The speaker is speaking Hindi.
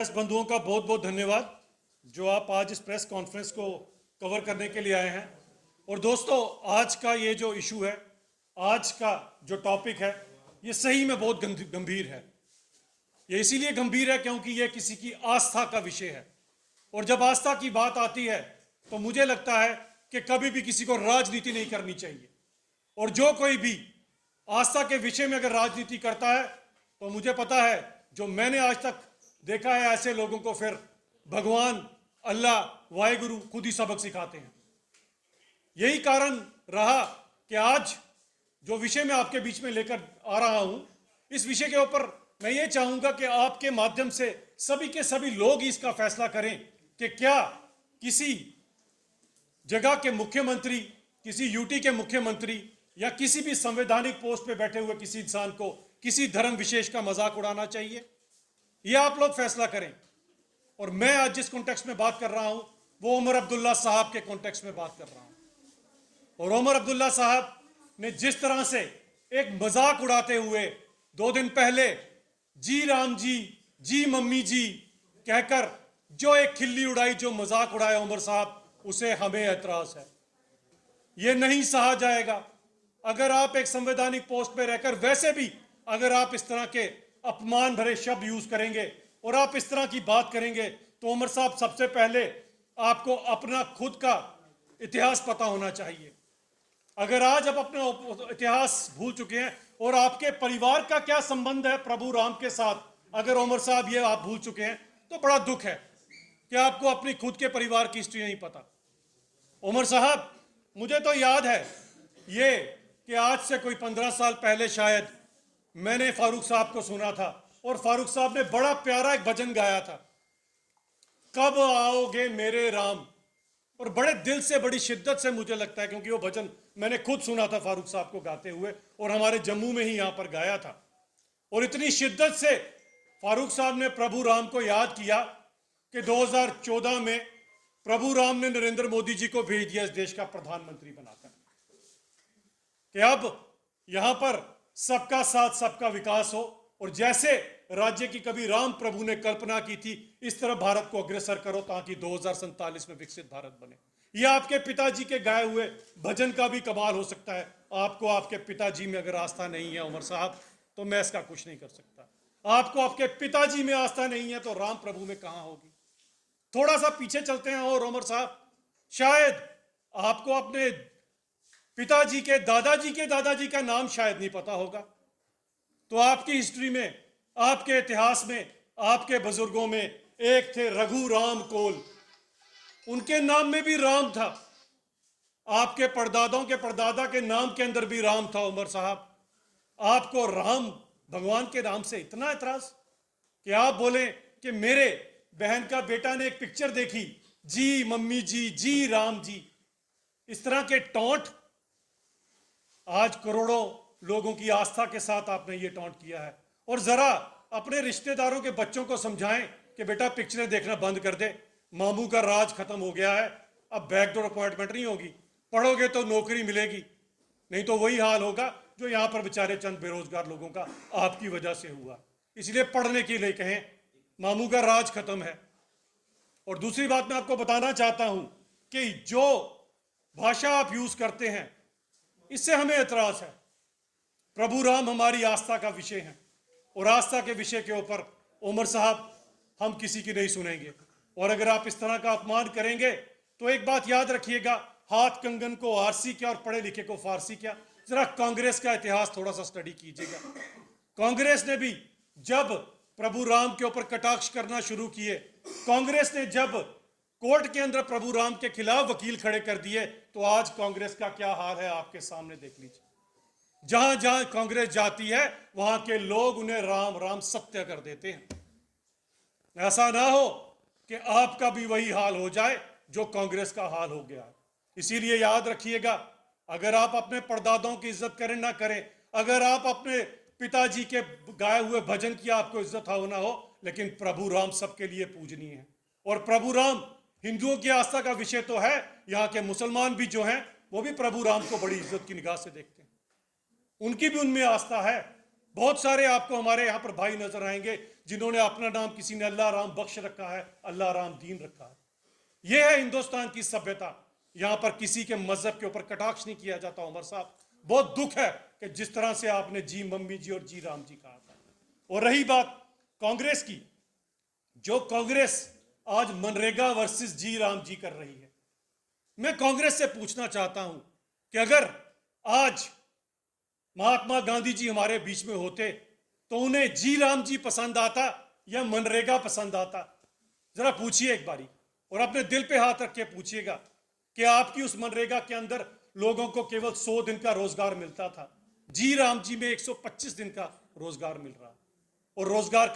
प्रेस बंधुओं का बहुत बहुत धन्यवाद जो आप आज इस प्रेस कॉन्फ्रेंस को कवर करने के लिए आए हैं। और दोस्तों, आज का ये जो इशू है, आज का जो टॉपिक है, ये सही में बहुत गंभीर है। ये इसीलिए गंभीर है क्योंकि ये किसी की आस्था का विषय है। और जब आस्था की बात आती है तो मुझे लगता है कि कभी भी किसी को राजनीति नहीं करनी चाहिए। और जो कोई भी आस्था के विषय में अगर राजनीति करता है तो मुझे पता है, जो मैंने आज तक देखा है, ऐसे लोगों को फिर भगवान, अल्लाह, वाहेगुरु खुद ही सबक सिखाते हैं। यही कारण रहा कि आज जो विषय मैं आपके बीच में लेकर आ रहा हूं, इस विषय के ऊपर मैं ये चाहूंगा कि आपके माध्यम से सभी के सभी लोग इसका फैसला करें कि क्या किसी जगह के मुख्यमंत्री, किसी यूटी के मुख्यमंत्री या किसी भी संवैधानिक पोस्ट पे बैठे हुए किसी इंसान को किसी धर्म विशेष का मजाक उड़ाना चाहिए। ये आप लोग फैसला करें। और मैं आज जिस कॉन्टेक्स्ट में बात कर रहा हूं वो उमर अब्दुल्ला साहब के कॉन्टेक्स्ट में बात कर रहा हूं। और उमर अब्दुल्ला साहब ने जिस तरह से एक मजाक उड़ाते हुए 2 दिन पहले जी राम जी, जी मम्मी जी कहकर जो एक खिल्ली उड़ाई, जो मजाक उड़ाया उमर साहब, उसे हमें एतराज है। यह नहीं सहा जाएगा। अगर आप एक संवैधानिक पोस्ट पे रहकर वैसे भी अगर आप इस तरह के अपमान भरे शब्द यूज करेंगे और आप इस तरह की बात करेंगे तो उमर साहब, सबसे पहले आपको अपना खुद का इतिहास पता होना चाहिए। अगर आज आप अपना इतिहास भूल चुके हैं और आपके परिवार का क्या संबंध है प्रभु राम के साथ, अगर उमर साहब ये आप भूल चुके हैं तो बड़ा दुख है कि आपको अपनी खुद के परिवार की हिस्ट्री नहीं पता। उमर साहब, मुझे तो याद है ये कि आज से कोई 15 साल पहले शायद मैंने फारूक साहब को सुना था और फारूक साहब ने बड़ा प्यारा एक भजन गाया था, कब आओगे मेरे राम। और बड़े दिल से, बड़ी शिद्दत से मुझे लगता है, क्योंकि वो भजन मैंने खुद सुना था फारूक साहब को गाते हुए और हमारे जम्मू में ही यहां पर गाया था। और इतनी शिद्दत से फारूक साहब ने प्रभु राम को याद किया कि 2014 में प्रभु राम ने नरेंद्र मोदी जी को भेज दिया इस देश का प्रधानमंत्री बनाकर कि अब यहां पर सबका साथ, सबका विकास हो। और जैसे राज्य की कभी राम प्रभु ने कल्पना की थी, इस तरह भारत को अग्रसर करो ताकि 2047 में विकसित भारत बने। यह आपके पिताजी के गाए हुए भजन का भी कमाल हो सकता है। आपको आपके पिताजी में अगर आस्था नहीं है उमर साहब, तो मैं इसका कुछ नहीं कर सकता। आपको आपके पिताजी में आस्था नहीं है तो राम प्रभु में कहां होगी। थोड़ा सा पीछे चलते हैं और उमर साहब, शायद आपको अपने पिताजी के दादाजी का नाम शायद नहीं पता होगा। तो आपकी हिस्ट्री में, आपके इतिहास में, आपके बुजुर्गों में एक थे रघु राम कोल, उनके नाम में भी राम था। आपके परदादों के परदादा के नाम के अंदर भी राम था। उमर साहब, आपको राम भगवान के नाम से इतना एतराज कि आप बोले कि मेरे बहन का बेटा ने एक पिक्चर देखी, जी मम्मी जी, जी राम जी। इस तरह के टॉन्ट आज करोड़ों लोगों की आस्था के साथ आपने ये टॉन्ट किया है। और जरा अपने रिश्तेदारों के बच्चों को समझाएं कि बेटा पिक्चरें देखना बंद कर दे, मामू का राज खत्म हो गया है, अब बैकडोर अपॉइंटमेंट नहीं होगी, पढ़ोगे तो नौकरी मिलेगी, नहीं तो वही हाल होगा जो यहां पर बेचारे चंद बेरोजगार लोगों का आपकी वजह से हुआ। इसलिए पढ़ने के लिए कहें, मामू का राज खत्म है। और दूसरी बात मैं आपको बताना चाहता हूं कि जो भाषा आप यूज करते हैं, इससे हमें एतराज है। प्रभु राम हमारी आस्था का विषय है और आस्था के विषय के ऊपर उमर साहब हम किसी की नहीं सुनेंगे। और अगर आप इस तरह का अपमान करेंगे तो एक बात याद रखिएगा, हाथ कंगन को आरसी क्या और पढ़े लिखे को फारसी क्या। जरा कांग्रेस का इतिहास थोड़ा सा स्टडी कीजिएगा। कांग्रेस ने भी जब प्रभु राम के ऊपर कटाक्ष करना शुरू किए, कांग्रेस ने जब कोर्ट के अंदर प्रभु राम के खिलाफ वकील खड़े कर दिए, तो आज कांग्रेस का क्या हाल है आपके सामने देख लीजिए। जहां जहां कांग्रेस जाती है वहां के लोग उन्हें राम राम सत्य कर देते हैं। ऐसा ना हो कि आपका भी वही हाल हो जाए जो कांग्रेस का हाल हो गया। इसीलिए याद रखिएगा, अगर आप अपने परदादों की इज्जत करें ना करें, अगर आप अपने पिताजी के गाए हुए भजन की आपको इज्जत हो ना हो, लेकिन प्रभु राम सबके लिए पूजनीय है। और प्रभु राम हिंदुओं की आस्था का विषय तो है, यहाँ के मुसलमान भी जो हैं वो भी प्रभु राम को बड़ी इज्जत की निगाह से देखते हैं, उनकी भी उनमें आस्था है। बहुत सारे आपको हमारे यहां पर भाई नजर आएंगे जिन्होंने अपना नाम, किसी ने अल्लाह राम बख्श रखा है, अल्लाह राम दीन रखा है। यह है हिंदुस्तान की सभ्यता। यहां पर किसी के मजहब के ऊपर कटाक्ष नहीं किया जाता। उमर साहब, बहुत दुख है कि जिस तरह से आपने जी मम्मी जी और जी राम जी कहा था। और रही बात कांग्रेस की, जो कांग्रेस आज मनरेगा वर्सेस जी राम जी कर रही है, मैं कांग्रेस से पूछना चाहता हूं कि अगर आज महात्मा गांधी जी हमारे बीच में होते तो उन्हें जी राम जी पसंद आता या मनरेगा पसंद आता? जरा पूछिए एक बारी, और अपने दिल पे हाथ रख के पूछिएगा कि आपकी उस मनरेगा के अंदर लोगों को केवल 100 दिन का रोजगार मिलता था, जी राम जी में 125 दिन का रोजगार मिल रहा, और रोजगार